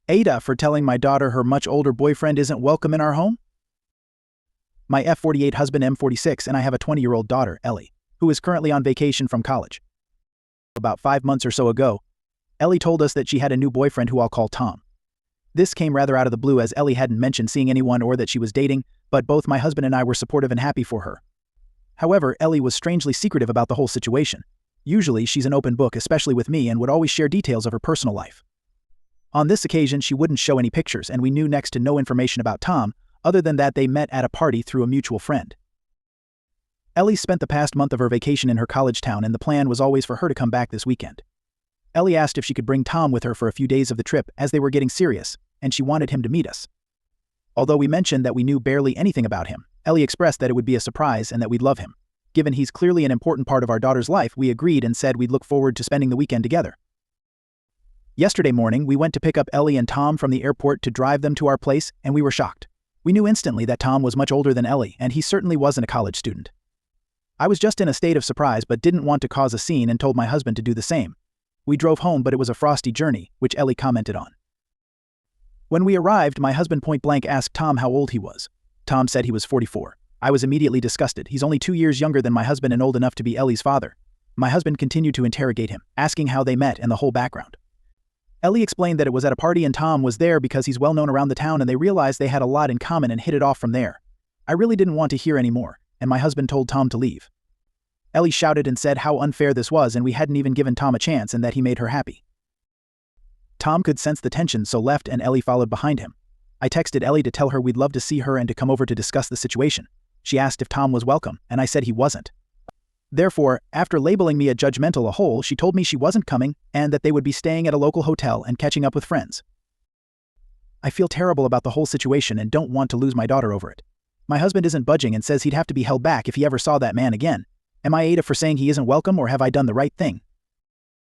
Aita for telling my daughter her much older boyfriend isn't welcome in our home? My F48 husband M46 and I have a 20-year-old daughter, Ellie, who is currently on vacation from college. About 5 months or so ago, Ellie told us that she had a new boyfriend who I'll call Tom. This came rather out of the blue as Ellie hadn't mentioned seeing anyone or that she was dating, but both my husband and I were supportive and happy for her. However, Ellie was strangely secretive about the whole situation. Usually, she's an open book, especially with me, and would always share details of her personal life. On this occasion, she wouldn't show any pictures, and we knew next to no information about Tom, other than that they met at a party through a mutual friend. Ellie spent the past month of her vacation in her college town, and the plan was always for her to come back this weekend. Ellie asked if she could bring Tom with her for a few days of the trip as they were getting serious, and she wanted him to meet us. Although we mentioned that we knew barely anything about him, Ellie expressed that it would be a surprise and that we'd love him. Given he's clearly an important part of our daughter's life, we agreed and said we'd look forward to spending the weekend together. Yesterday morning, we went to pick up Ellie and Tom from the airport to drive them to our place, and we were shocked. We knew instantly that Tom was much older than Ellie, and he certainly wasn't a college student. I was just in a state of surprise but didn't want to cause a scene and told my husband to do the same. We drove home, but it was a frosty journey, which Ellie commented on. When we arrived, my husband point-blank asked Tom how old he was. Tom said he was 44. I was immediately disgusted. He's only 2 years younger than my husband and old enough to be Ellie's father. My husband continued to interrogate him, asking how they met and the whole background. Ellie explained that it was at a party and Tom was there because he's well known around the town and they realized they had a lot in common and hit it off from there. I really didn't want to hear any more, and my husband told Tom to leave. Ellie shouted and said how unfair this was and we hadn't even given Tom a chance and that he made her happy. Tom could sense the tension, so left and Ellie followed behind him. I texted Ellie to tell her we'd love to see her and to come over to discuss the situation. She asked if Tom was welcome, and I said he wasn't. Therefore, after labeling me a judgmental a-hole, she told me she wasn't coming and that they would be staying at a local hotel and catching up with friends. I feel terrible about the whole situation and don't want to lose my daughter over it. My husband isn't budging and says he'd have to be held back if he ever saw that man again. Am I Aita for saying he isn't welcome, or have I done the right thing?